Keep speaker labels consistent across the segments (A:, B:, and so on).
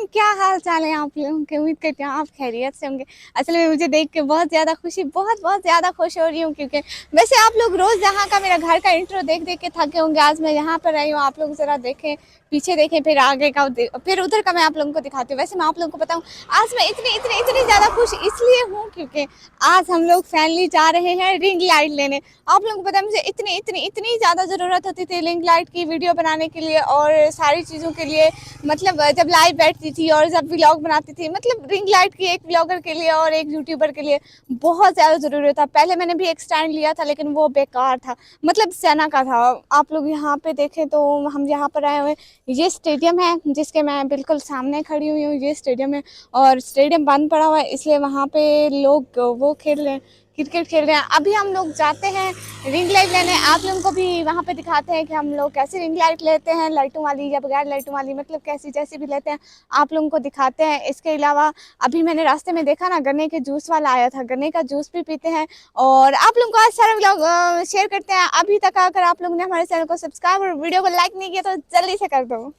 A: क्या हाल चाल है आप लोगों के? उम्मीद करती हूँ आप खैरियत से होंगे। असल में मुझे देख के बहुत ज़्यादा खुशी, बहुत ज़्यादा खुश हो रही हूँ, क्योंकि वैसे आप लोग रोज़ यहाँ का मेरा घर का इंट्रो देख देख के थके होंगे। आज मैं यहाँ पर आई हूँ, आप लोग ज़रा देखें, पीछे देखें, फिर आगे का फिर उधर का मैं आप लोगों को दिखाती हूँ। वैसे मैं आप लोगों को बताऊँ, आज मैं इतनी ज़्यादा खुश इसलिए हूँ क्योंकि आज हम लोग फैमिली जा रहे हैं रिंग लाइट लेने। आप लोगों को पता है मुझे इतनी ज़्यादा ज़रूरत होती थी रिंग लाइट की, वीडियो बनाने के लिए और सारी चीज़ों के लिए। मतलब जब लाइव बैठती थी और जब व्लॉग बनाती थी, मतलब रिंग लाइट की एक व्लॉगर के लिए और एक यूट्यूबर के लिए बहुत ज़्यादा ज़रूरत था। पहले मैंने भी एक स्टैंड लिया था, लेकिन वो बेकार था, मतलब सेना का था। आप लोग यहाँ पे देखें तो हम यहाँ पर आए हुए, ये स्टेडियम है जिसके मैं बिल्कुल सामने खड़ी हुई हूँ। ये स्टेडियम है और स्टेडियम बंद पड़ा हुआ है, इसलिए वहाँ पे लोग वो खेल रहे हैं, क्रिकेट खेल रहे हैं। अभी हम लोग जाते हैं रिंग लाइट लेने। आप लोगों को भी वहाँ पे दिखाते हैं कि हम लोग कैसी रिंग लाइट लेते हैं, लाइटों वाली या बगैर लाइटों वाली, मतलब कैसी जैसी भी लेते हैं, आप लोगों को दिखाते हैं। इसके अलावा अभी मैंने रास्ते में देखा ना, गन्ने के जूस वाला आया था, गन्ने का जूस भी पीते हैं और आप लोगों को आज सारा व्लॉग शेयर करते हैं। अभी तक अगर आप लोगों ने हमारे चैनल को सब्सक्राइब और वीडियो को लाइक नहीं किया तो जल्दी से कर दो।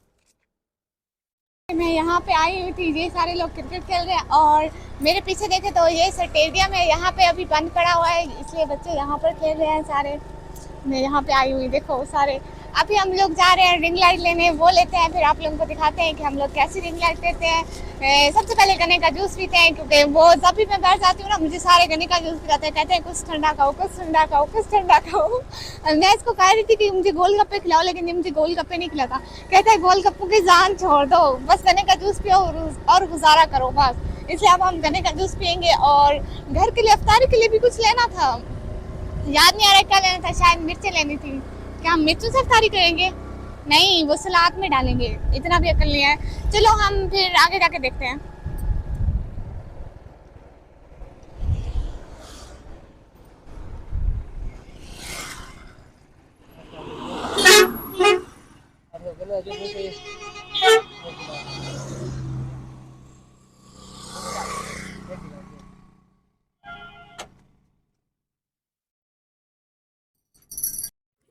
A: मैं यहाँ पे आई हुई थी, ये सारे लोग क्रिकेट खेल रहे हैं और मेरे पीछे देखे तो ये स्टेडियम है, यहाँ पे अभी बंद पड़ा हुआ है, इसलिए बच्चे यहाँ पर खेल रहे हैं सारे। मैं यहाँ पे आई हुई, देखो सारे। अभी हम लोग जा रहे हैं रिंग लाइट लेने, वो लेते हैं, फिर आप लोगों को दिखाते हैं कि हम लोग कैसी रिंग लाइट लेते हैं। सबसे पहले गन्ने का जूस पीते हैं, क्योंकि वो जब भी मैं बैठ जाती हूँ ना, मुझे सारे गन्ने का जूस पिलाते हैं, कहते हैं कुछ ठंडा खाओ, कुछ ठंडा खाओ, कुछ ठंडा खाओ। मैं इसको कह रही थी कि मुझे गोलगप्पे खिलाओ, लेकिन ये मुझे गोलगप्पे नहीं खिलाता, कहता है गोलगप्पों की जान छोड़ दो, बस गन्ने का जूस पियो और गुजारा करो बस। इसलिए अब हम गन्ने का जूस पियेंगे और घर के लिए अफ्तारी के लिए भी कुछ लेना था, याद नहीं आ रहा क्या लेना था, शायद मिर्चें लेनी थी। क्या हम मिर्चों से अफ्तारी करेंगे? नहीं, वो सलाद में डालेंगे, इतना भी अकल नहीं है। चलो हम फिर आगे जाके देखते हैं।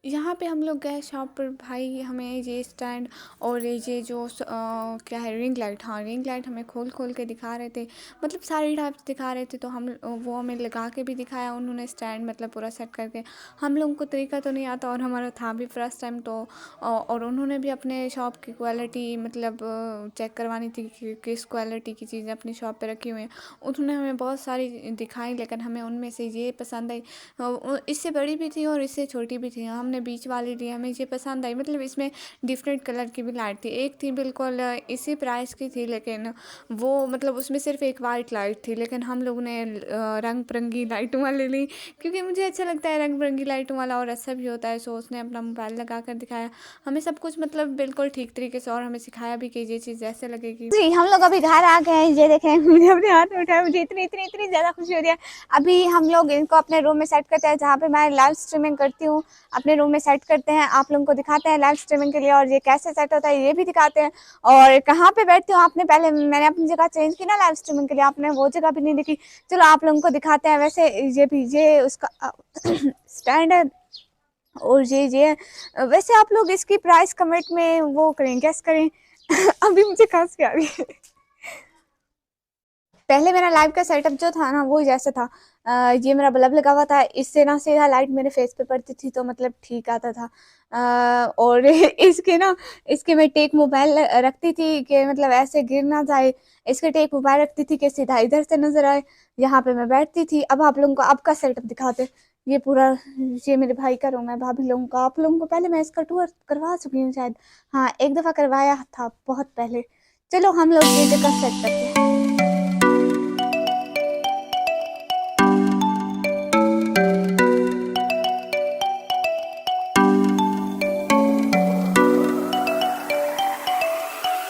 A: यहाँ पे हम लोग गए शॉप पर, भाई हमें ये स्टैंड और ये जो क्या है रिंग लाइट, हाँ रिंग लाइट हमें खोल के दिखा रहे थे, मतलब सारी टाइप्स दिखा रहे थे, तो हम वो हमें लगा के भी दिखाया उन्होंने स्टैंड, मतलब पूरा सेट करके। हम लोगों को तरीका तो नहीं आता और हमारा था भी फर्स्ट टाइम, तो और उन्होंने भी अपने शॉप की क्वालिटी मतलब चेक करवानी थी कि किस क्वालिटी की चीज़ें अपनी शॉप पर रखी हुई हैं। उन्होंने हमें बहुत सारी दिखाई, लेकिन हमें उनमें से ये पसंद आई, इससे बड़ी भी थी और इससे छोटी भी थी, हमने बीच वाली ली, हमें ये पसंद आई। मतलब इसमें डिफरेंट कलर की भी लाइट थी, एक थी बिल्कुल इसी प्राइस की थी, लेकिन वो मतलब उसमें सिर्फ एक वाइट लाइट थी, लेकिन हम लोगों ने रंग बिरंगी लाइटों वाली ली, क्योंकि मुझे अच्छा लगता है रंग बिरंगी लाइटों वाला और अच्छा भी होता है। सो उसने अपना मोबाइल लगा कर दिखाया हमें सब कुछ, मतलब बिल्कुल ठीक तरीके से, और हमें सिखाया भी कि ये चीज़ ऐसे लगेगी। जी हम लोग अभी घर आ गए हैं, ये देखें मुझे अपने हाथ में उठाया, मुझे इतनी ज़्यादा खुशी हो रही है। अभी हम लोग इनको अपने रूम में सेट करते हैं, जहाँ पे मैं लाइव स्ट्रीमिंग करती हूँ, अपने रूम में सेट करते हैं, आप लोगों को दिखाते हैं लाइव स्ट्रीमिंग के लिए, और ये कैसे सेट होता है ये भी दिखाते हैं, और कहाँ पे बैठती हूँ। आपने पहले मैंने अपनी जगह चेंज की ना लाइव स्ट्रीमिंग के लिए, आपने वो जगह भी नहीं देखी। चलो आप लोगों को दिखाते हैं। वैसे ये उसका स्टैंड है और ये वैसे आप लोग इसकी प्राइस कमेंट में वो करें, गेस करें। अभी मुझे खांसी आ रही है। पहले मेरा लाइव का सेटअप जो था ना, वो जैसे था, ये मेरा बल्ब लगा हुआ था, इससे ना सीधा लाइट मेरे फेस पे पड़ती थी, तो मतलब ठीक आता था। और इसके मैं टेक मोबाइल रखती थी कि मतलब ऐसे गिर ना जाए, इसके टेक मोबाइल रखती थी कि सीधा इधर से नजर आए, यहाँ पे मैं बैठती थी। अब आप लोगों को अब का सेटअप दिखाते। ये पूरा, ये मेरे भाई का रूम है, भाभी लोगों का। आप लोगों को पहले मैं इसका टूर करवा चुकी हूँ शायद, हाँ एक दफ़ा करवाया था बहुत पहले। चलो हम लोग ये जगह सेट करते हैं।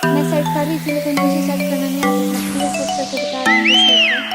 A: मैं सेट कर रही थी, लेकिन मुझे सेट करना नहीं आता था, ये सेट करके बता रही हूँ सेट कर।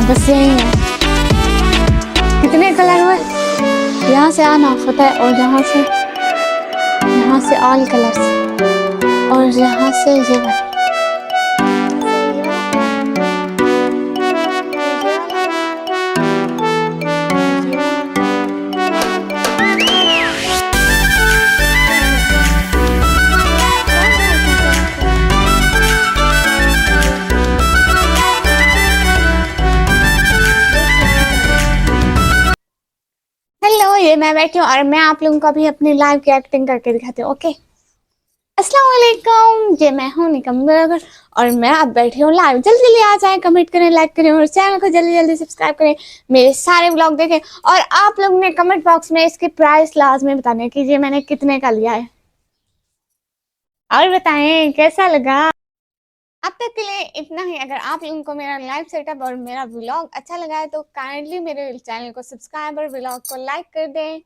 A: बस यही है। कितने कलर हुए? यहाँ से ऑन ऑफ होता है और यहाँ से ऑल कलर्स और यहाँ से ये वाला। हेलो, ये मैं बैठी हूँ और मैं आप लोगों को अभी अपनी लाइव की एक्टिंग करके दिखाती हूँ। ओके, अस्सलाम वालेकुम, ये मैं हूँ निकम बराबर और मैं अब बैठी हूँ लाइव। जल्दी जल्दी आ जाए, कमेंट करें, लाइक करें और चैनल को जल्दी जल्दी सब्सक्राइब करें, मेरे सारे व्लॉग देखें। और आप लोग ने कमेंट बॉक्स में इसकी प्राइस लाजमी बताने की, ये मैंने कितने का लिया है और बताएं कैसा लगा। अब तक के लिए इतना ही। अगर आप लोगों को मेरा लाइव सेटअप और मेरा व्लॉग अच्छा लगा है तो काइंडली मेरे चैनल को सब्सक्राइब और व्लॉग को लाइक कर दें।